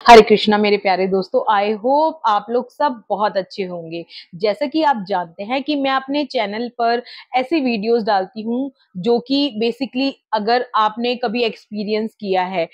हरे कृष्णा मेरे प्यारे दोस्तों, आई होप आप लोग सब बहुत अच्छे होंगे। जैसा कि आप जानते हैं कि मैं अपने चैनल पर ऐसी वीडियोस डालती हूँ जो कि बेसिकली अगर आपने कभी एक्सपीरियंस किया है,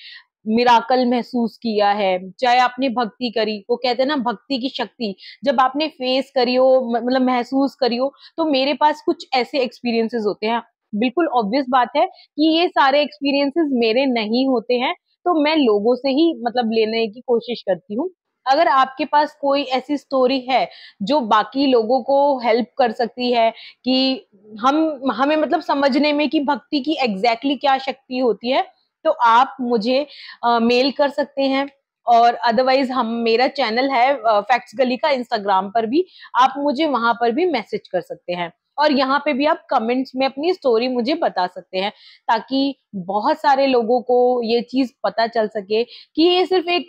मिराकल महसूस किया है, चाहे आपने भक्ति करी, वो कहते हैं ना भक्ति की शक्ति, जब आपने फेस करी हो मतलब महसूस करी हो, तो मेरे पास कुछ ऐसे एक्सपीरियंसेस होते हैं। बिल्कुल ऑब्वियस बात है कि ये सारे एक्सपीरियंसेस मेरे नहीं होते हैं, तो मैं लोगों से ही मतलब लेने की कोशिश करती हूँ। अगर आपके पास कोई ऐसी स्टोरी है जो बाकी लोगों को हेल्प कर सकती है कि हम हमें मतलब समझने में कि भक्ति की एग्जैक्टली क्या शक्ति होती है, तो आप मुझे मेल कर सकते हैं। और अदरवाइज हम मेरा चैनल है फैक्ट्स गली का इंस्टाग्राम पर भी, आप मुझे वहां पर भी मैसेज कर सकते हैं। और यहाँ पे भी आप कमेंट्स में अपनी स्टोरी मुझे बता सकते हैं, ताकि बहुत सारे लोगों को ये चीज पता चल सके कि ये सिर्फ एक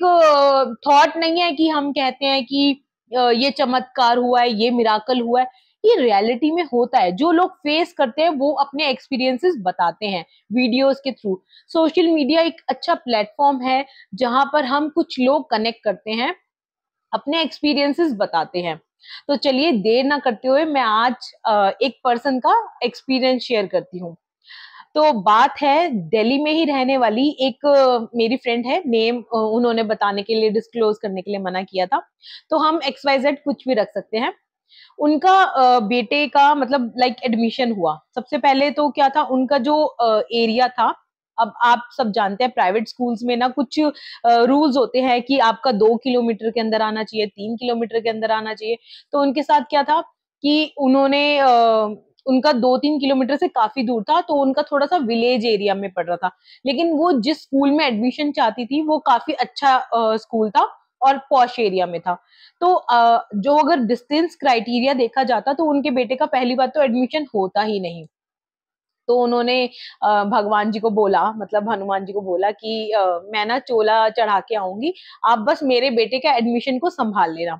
थॉट नहीं है कि हम कहते हैं कि ये चमत्कार हुआ है, ये मिराकल हुआ है। ये रियलिटी में होता है। जो लोग फेस करते हैं वो अपने एक्सपीरियंसेस बताते हैं वीडियोस के थ्रू। सोशल मीडिया एक अच्छा प्लेटफॉर्म है जहां पर हम कुछ लोग कनेक्ट करते हैं, अपने एक्सपीरियंसेस बताते हैं। तो चलिए देर ना करते हुए मैं आज एक पर्सन का एक्सपीरियंस शेयर करती हूँ। तो बात है दिल्ली में ही रहने वाली एक मेरी फ्रेंड है। नेम उन्होंने बताने के लिए, डिस्क्लोज करने के लिए मना किया था, तो हम एक्स वाई जेड कुछ भी रख सकते हैं। उनका बेटे का मतलब लाइक एडमिशन हुआ। सबसे पहले तो क्या था, उनका जो एरिया था, अब आप सब जानते हैं प्राइवेट स्कूल्स में ना कुछ रूल्स होते हैं कि आपका 2 किलोमीटर के अंदर आना चाहिए, 3 किलोमीटर के अंदर आना चाहिए। तो उनके साथ क्या था कि उन्होंने उनका 2-3 किलोमीटर से काफी दूर था, तो उनका थोड़ा सा विलेज एरिया में पड़ रहा था। लेकिन वो जिस स्कूल में एडमिशन चाहती थी वो काफी अच्छा स्कूल था और पॉश एरिया में था। तो जो अगर डिस्टेंस क्राइटेरिया देखा जाता तो उनके बेटे का पहली बात तो एडमिशन होता ही नहीं। तो उन्होंने भगवान जी को बोला, मतलब हनुमान जी को बोला कि मैं ना चोला चढ़ा के आऊंगी, आप बस मेरे बेटे का एडमिशन को संभाल लेना।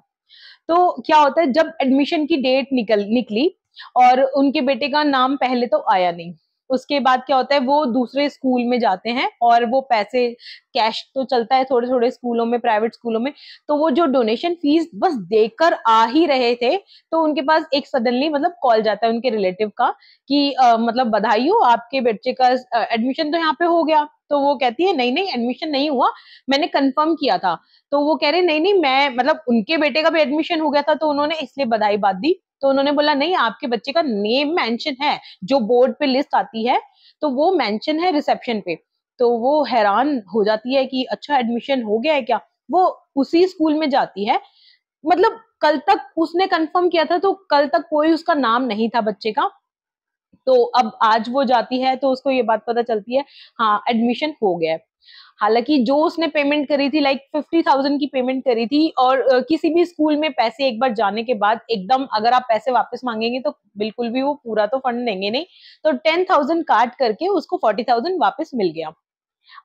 तो क्या होता है, जब एडमिशन की डेट निकली और उनके बेटे का नाम पहले तो आया नहीं। उसके बाद क्या होता है, वो दूसरे स्कूल में जाते हैं और वो पैसे, कैश तो चलता है थोड़े थोड़े स्कूलों में, प्राइवेट स्कूलों में। तो वो जो डोनेशन फीस बस देकर आ ही रहे थे, तो उनके पास एक सडनली मतलब कॉल जाता है उनके रिलेटिव का कि मतलब बधाई हो, आपके बच्चे का एडमिशन तो यहाँ पे हो गया। तो वो कहती है नहीं नहीं, एडमिशन नहीं हुआ, मैंने कंफर्म किया था। तो वो कह रहे नहीं नहीं, मैं मतलब उनके बेटे का भी एडमिशन हो गया था, तो उन्होंने इसलिए बधाई बात दी। तो उन्होंने बोला नहीं, आपके बच्चे का नेम मेंशन है, जो बोर्ड पे लिस्ट आती है तो वो मेंशन है रिसेप्शन पे। तो वो हैरान हो जाती है कि अच्छा एडमिशन हो गया है क्या। वो उसी स्कूल में जाती है, मतलब कल तक उसने कंफर्म किया था, तो कल तक कोई उसका नाम नहीं था बच्चे का। तो अब आज वो जाती है तो उसको ये बात पता चलती है, हाँ एडमिशन हो गया है। हालांकि जो उसने पेमेंट करी थी, लाइक 50,000 की पेमेंट करी थी, और किसी भी स्कूल में पैसे एक बार जाने के बाद एकदम अगर आप पैसे वापस मांगेंगे तो बिल्कुल भी वो पूरा तो फंड देंगे नहीं। तो 10,000 काट करके उसको 40,000 वापस मिल गया।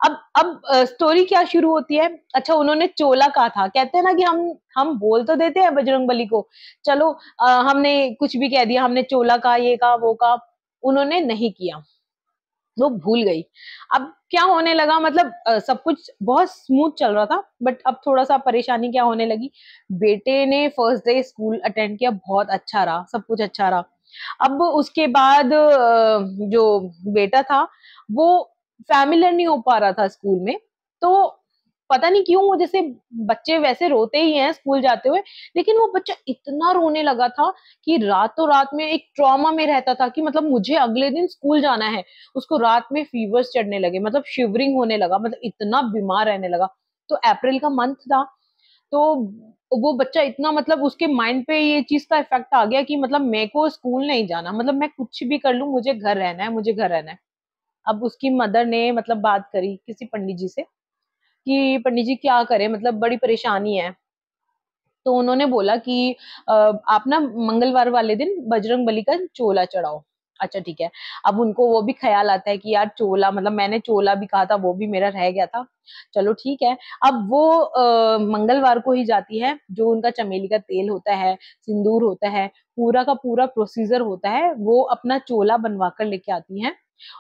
अब स्टोरी क्या शुरू होती है। अच्छा, उन्होंने चोला कहा था, कहते हैं ना कि हम बोल तो देते हैं बजरंगबली को, चलो हमने कुछ भी कह दिया, हमने चोला कहा, ये कहा, वो कहा। उन्होंने नहीं किया, वो भूल गई। अब क्या होने लगा, मतलब सब कुछ बहुत स्मूथ चल रहा था, बट अब थोड़ा सा परेशानी क्या होने लगी। बेटे ने फर्स्ट डे स्कूल अटेंड किया, बहुत अच्छा रहा, सब कुछ अच्छा रहा। अब उसके बाद जो बेटा था वो फैमिलियर नहीं हो पा रहा था स्कूल में। तो पता नहीं क्यों, वो जैसे बच्चे वैसे रोते ही हैं स्कूल जाते हुए, लेकिन वो बच्चा इतना रोने लगा था कि रातों रात में एक ट्रॉमा में रहता था कि मतलब मुझे अगले दिन स्कूल जाना है। उसको रात में फीवर्स चढ़ने लगे, मतलब शिवरिंग होने लगा, मतलब इतना बीमार रहने लगा। तो अप्रैल का मंथ था, तो वो बच्चा इतना, मतलब उसके माइंड पे ये चीज का इफेक्ट आ गया कि मतलब मेरे को स्कूल नहीं जाना, मतलब मैं कुछ भी कर लूं, मुझे घर रहना है, मुझे घर रहना है। अब उसकी मदर ने मतलब बात करी किसी पंडित जी से कि पंडित जी क्या करें, मतलब बड़ी परेशानी है। तो उन्होंने बोला कि आप ना मंगलवार वाले दिन बजरंग बली का चोला चढ़ाओ। अच्छा ठीक है। अब उनको वो भी ख्याल आता है कि यार चोला, मतलब मैंने चोला भी कहा था, वो भी मेरा रह गया था। चलो ठीक है। अब वो मंगलवार को ही जाती है, जो उनका चमेली का तेल होता है, सिंदूर होता है, पूरा का पूरा प्रोसीजर होता है, वो अपना चोला बनवा कर लेके आती है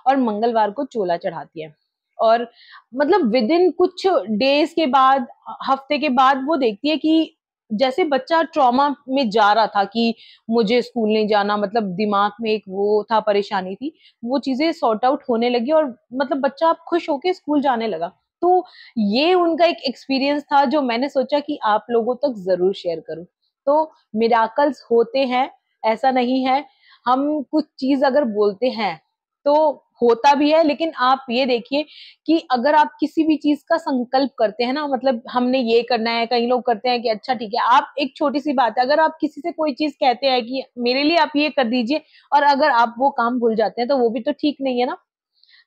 और मंगलवार को चोला चढ़ाती है। और मतलब विद इन कुछ डेज के बाद, हफ्ते के बाद वो देखती है कि जैसे बच्चा ट्रॉमा में जा रहा था कि मुझे स्कूल नहीं जाना, मतलब दिमाग में एक वो था, परेशानी थी, वो चीजें सॉर्ट आउट होने लगी और मतलब बच्चा अब खुश होके स्कूल जाने लगा। तो ये उनका एक एक्सपीरियंस था जो मैंने सोचा कि आप लोगों तक जरूर शेयर करूं। तो मिराकल्स होते हैं, ऐसा नहीं है। हम कुछ चीज अगर बोलते हैं तो होता भी है, लेकिन आप ये देखिए कि अगर आप किसी भी चीज का संकल्प करते हैं ना, मतलब हमने ये करना है, कई लोग करते हैं कि अच्छा ठीक है, आप एक छोटी सी बात है, अगर आप किसी से कोई चीज कहते हैं कि मेरे लिए आप ये कर दीजिए, और अगर आप वो काम भूल जाते हैं तो वो भी तो ठीक नहीं है ना।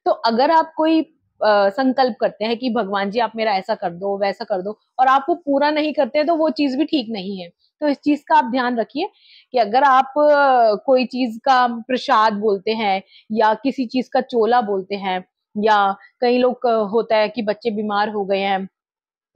तो अगर आप कोई संकल्प करते हैं कि भगवान जी आप मेरा ऐसा कर दो, वैसा कर दो, और आप वो पूरा नहीं करते हैं, तो वो चीज भी ठीक नहीं है। तो इस चीज का आप ध्यान रखिए कि अगर आप कोई चीज का प्रसाद बोलते हैं या किसी चीज का चोला बोलते हैं, या कई लोग होता है कि बच्चे बीमार हो गए हैं,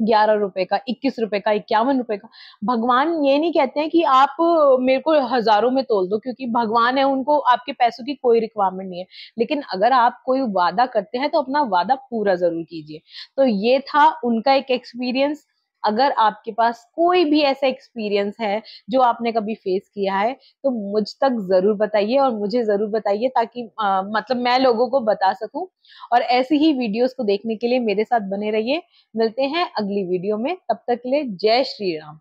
11 रुपए का, 21 रुपए का, 51 रुपए का, भगवान ये नहीं कहते हैं कि आप मेरे को हजारों में तोल दो, क्योंकि भगवान है, उनको आपके पैसों की कोई रिक्वायरमेंट नहीं है। लेकिन अगर आप कोई वादा करते हैं तो अपना वादा पूरा जरूर कीजिए। तो ये था उनका एक एक्सपीरियंस। अगर आपके पास कोई भी ऐसा एक्सपीरियंस है जो आपने कभी फेस किया है, तो मुझ तक जरूर बताइए, और मुझे जरूर बताइए, ताकि मतलब मैं लोगों को बता सकूं। और ऐसी ही वीडियोस को देखने के लिए मेरे साथ बने रहिए। मिलते हैं अगली वीडियो में, तब तक के लिए जय श्री राम।